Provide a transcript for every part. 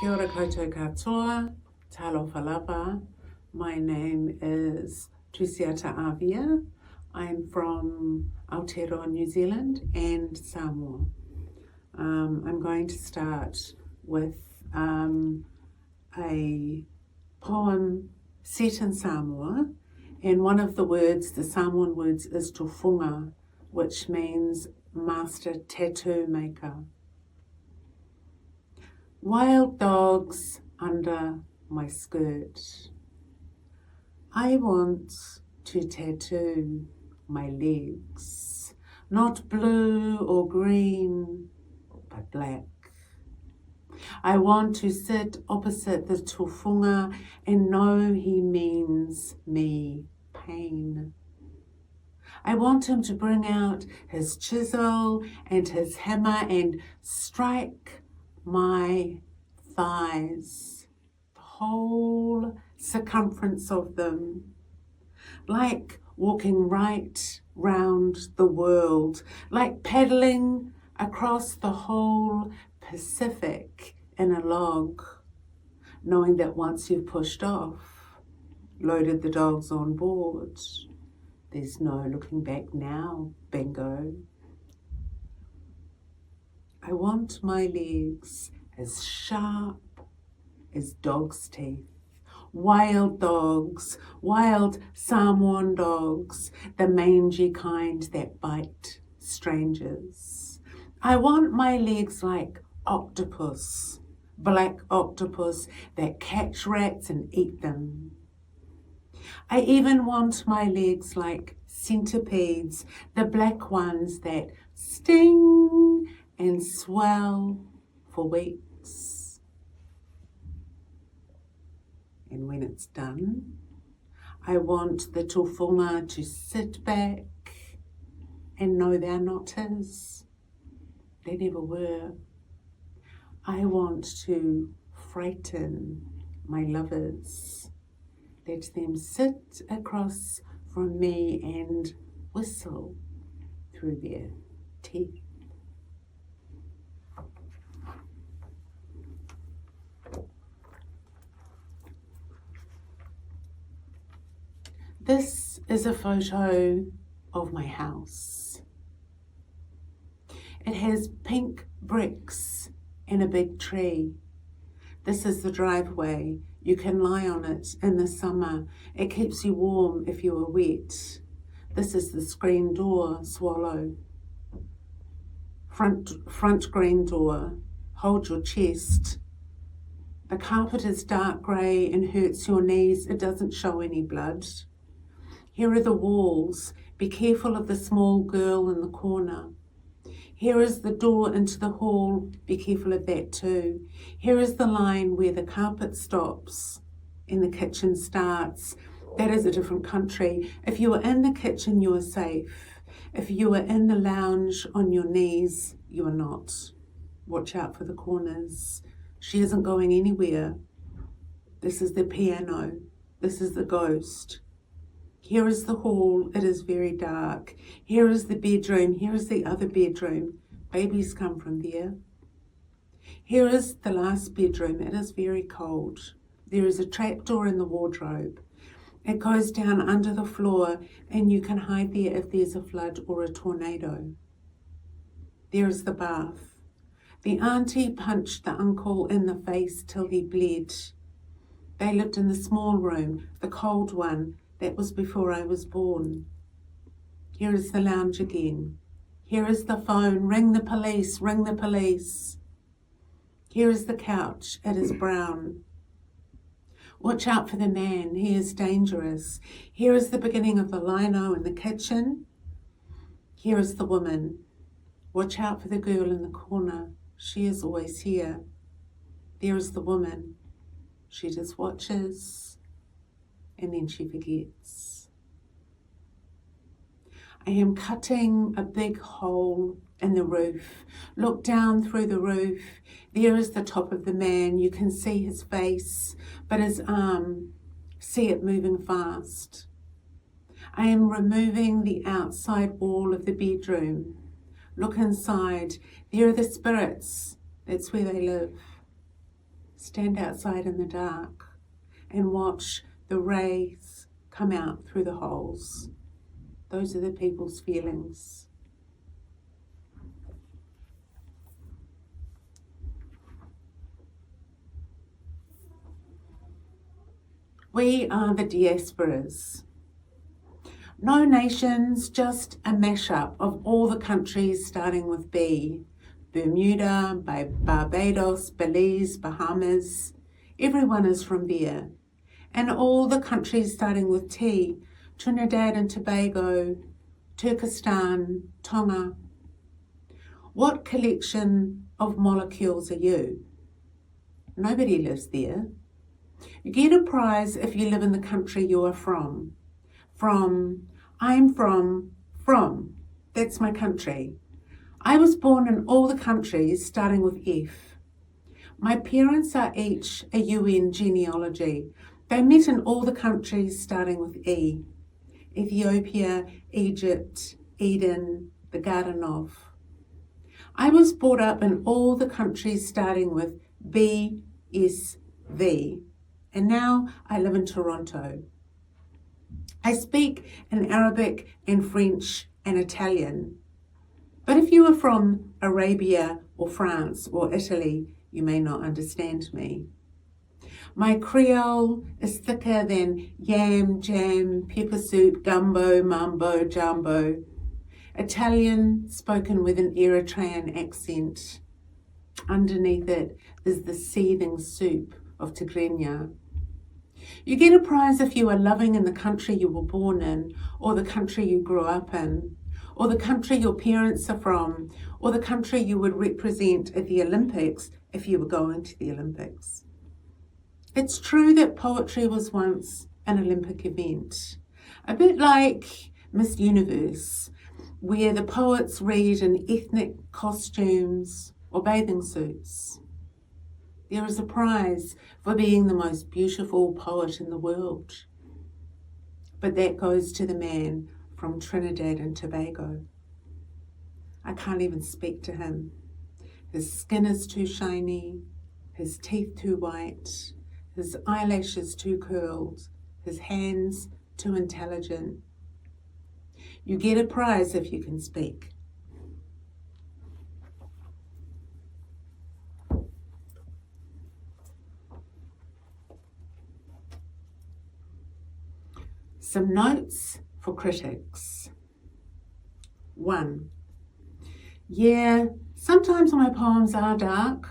Kia ora koutou katoa, talo falapa. My name is Tusiata Avia. I'm from Aotearoa, New Zealand and Samoa. I'm going to start with a poem set in Samoa, and one of the words, the Samoan words, is tofunga, which means master tattoo maker. Wild dogs under my skirt. I want to tattoo my legs, not blue or green, but black. I want to sit opposite the tofunga and know he means me pain. I want him to bring out his chisel and his hammer and strike my thighs, the whole circumference of them, like walking right round the world, like paddling across the whole Pacific in a log, knowing that once you've pushed off, loaded the dogs on board, there's no looking back now, bingo. I want my legs as sharp as dog's teeth. Wild dogs, wild Samoan dogs, the mangy kind that bite strangers. I want my legs like octopus, black octopus that catch rats and eat them. I even want my legs like centipedes, the black ones that sting and swell for weeks. And when it's done, I want the tofunga to sit back and know they're not his. They never were. I want to frighten my lovers. Let them sit across from me and whistle through their teeth. This is a photo of my house. It has pink bricks and a big tree. This is the driveway. You can lie on it in the summer. It keeps you warm if you are wet. This is the screen door, swallow. Front green door, hold your chest. The carpet is dark grey and hurts your knees. It doesn't show any blood. Here are the walls. Be careful of the small girl in the corner. Here is the door into the hall. Be careful of that too. Here is the line where the carpet stops and the kitchen starts. That is a different country. If you are in the kitchen, you are safe. If you are in the lounge on your knees, you are not. Watch out for the corners. She isn't going anywhere. This is the piano. This is the ghost. Here is the hall. It is very dark. Here is the bedroom. Here is the other bedroom. Babies come from there. Here is the last bedroom. It is very cold. There is a trapdoor in the wardrobe. It goes down under the floor and you can hide there if there's a flood or a tornado. There is the bath. The auntie punched the uncle in the face till he bled. They lived in the small room, the cold one. That was before I was born. Here is the lounge again. Here is the phone. Ring the police, ring the police. Here is the couch. It is brown. Watch out for the man. He is dangerous. Here is the beginning of the lino in the kitchen. Here is the woman. Watch out for the girl in the corner. She is always here. There is the woman. She just watches. And then she forgets. I am cutting a big hole in the roof. Look down through the roof. There is the top of the man. You can see his face, but his arm, see it moving fast. I am removing the outside wall of the bedroom. Look inside. There are the spirits. That's where they live. stand outside in the dark and watch the rays come out through the holes. Those are the people's feelings. We are the diasporas. No nations, just a mashup of all the countries starting with B. Bermuda, Barbados, Belize, Bahamas. Everyone is from there. And all the countries starting with T. Trinidad and Tobago, Turkestan, Tonga. What collection of molecules are you? Nobody lives there. You get a prize if you live in the country you are from. I'm from, that's my country. I was born in all the countries starting with F. My parents are each a UN genealogy. They met in all the countries starting with E. Ethiopia, Egypt, Eden, the Garden of. I was brought up in all the countries starting with B, S, V. And now I live in Toronto. I speak in Arabic and French and Italian. But if you are from Arabia or France or Italy, you may not understand me. My Creole is thicker than yam, jam, pepper soup, gumbo, mambo, jumbo. Italian spoken with an Eritrean accent. Underneath it is the seething soup of Tigrinya. You get a prize if you are loving in the country you were born in, or the country you grew up in, or the country your parents are from, or the country you would represent at the Olympics if you were going to the Olympics. It's true that poetry was once an Olympic event, a bit like Miss Universe, where the poets read in ethnic costumes or bathing suits. There is a prize for being the most beautiful poet in the world. But that goes to the man from Trinidad and Tobago. I can't even speak to him. His skin is too shiny, his teeth too white, his eyelashes too curled, his hands too intelligent. You get a prize if you can speak. Some notes for critics. 1. Yeah, sometimes my poems are dark.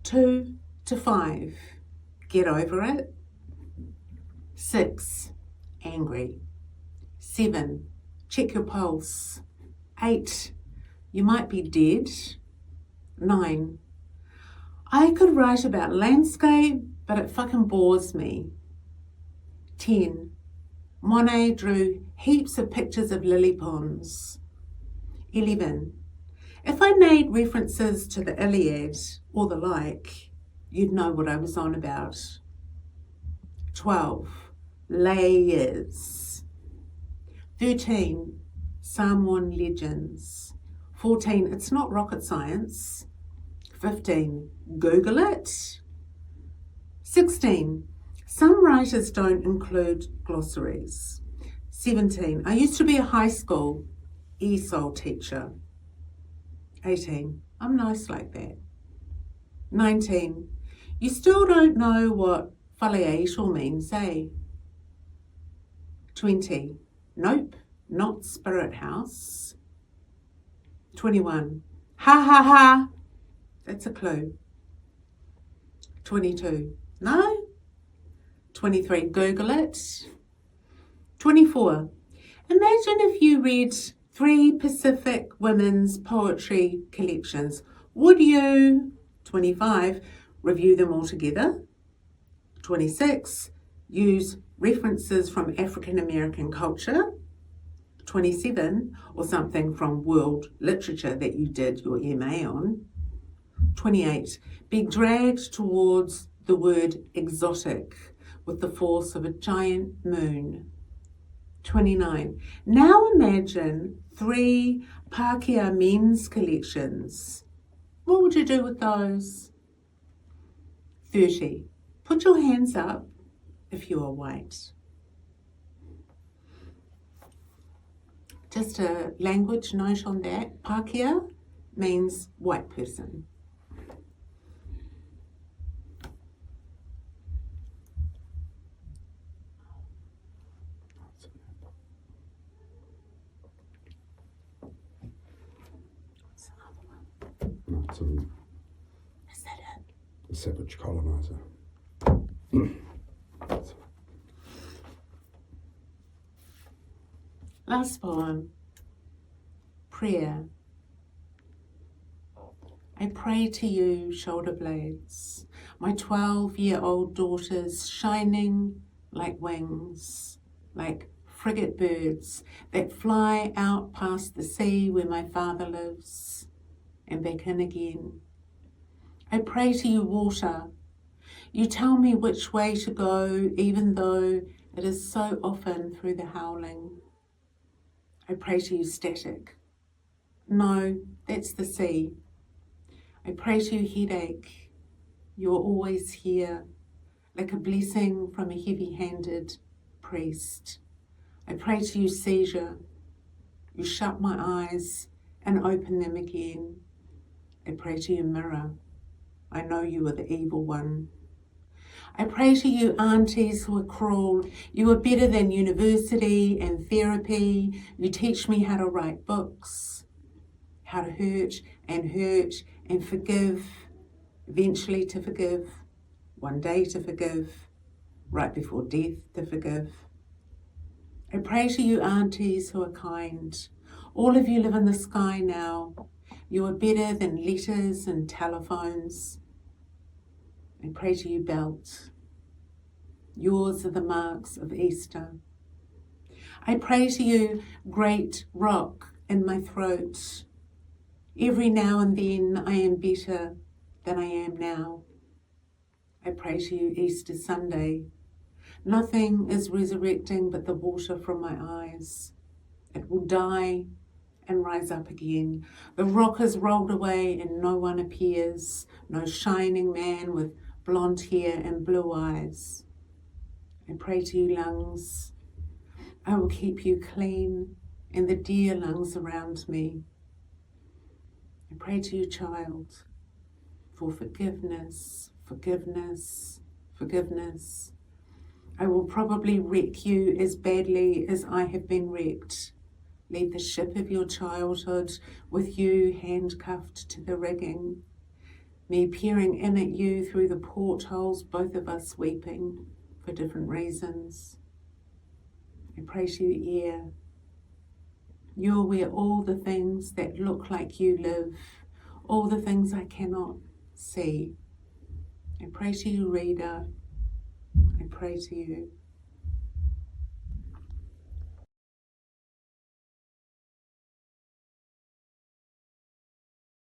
2 to 5. Get over it. 6. Angry. 7. Check your pulse. 8. You might be dead. 9. I could write about landscape, but it fucking bores me. 10. Monet drew heaps of pictures of lily ponds. 11. If I made references to the Iliad or the like, you'd know what I was on about. 12. Layers. 13. Samoan legends. 14. It's not rocket science. 15. Google it. 16. Some writers don't include glossaries. 17. I used to be a high school ESOL teacher. 18. I'm nice like that. 19. You still don't know what filiatal means, eh? 20. Nope, not Spirit House. 21. Ha ha ha. That's a clue. 22. No? 23. Google it. 24. Imagine if you read 3 Pacific women's poetry collections. Would you? 25. Review them all together. 26. Use references from African American culture. 27. Or something from world literature that you did your MA on. 28. Be dragged towards the word exotic with the force of a giant moon. 29. Now imagine 3 Pākehā men's collections. What would you do with those? 30. Put your hands up if you are white. Just a language note on that. Pākehā means white person. Is that it? A savage colonizer. Last poem, prayer. I pray to you, shoulder blades, my 12-year-old daughters shining like wings, like frigate birds that fly out past the sea where my father lives and back in again. I pray to you, water. You tell me which way to go, even though it is so often through the howling. I pray to you, static. No, that's the sea. I pray to you, headache. You are always here, like a blessing from a heavy-handed priest. I pray to you, seizure. You shut my eyes and open them again. I pray to you, mirror. I know you are the evil one. I pray to you, aunties who are cruel. You are better than university and therapy. You teach me how to write books, how to hurt and forgive, eventually to forgive, one day to forgive, right before death to forgive. I pray to you, aunties who are kind. All of you live in the sky now. You are better than letters and telephones. I pray to you, belt. Yours are the marks of Easter. I pray to you, great rock in my throat. Every now and then I am better than I am now. I pray to you, Easter Sunday. Nothing is resurrecting but the water from my eyes. It will die and rise up again. The rock is rolled away and no one appears. No shining man with blonde hair and blue eyes. I pray to you, lungs. I will keep you clean and the dear lungs around me. I pray to you, child, for forgiveness, forgiveness, forgiveness. I will probably wreck you as badly as I have been wrecked. Lead the ship of your childhood with you handcuffed to the rigging. Me peering in at you through the portholes, both of us weeping for different reasons. I pray to you, air. You're where all the things that look like you live, all the things I cannot see. I pray to you, reader. I pray to you.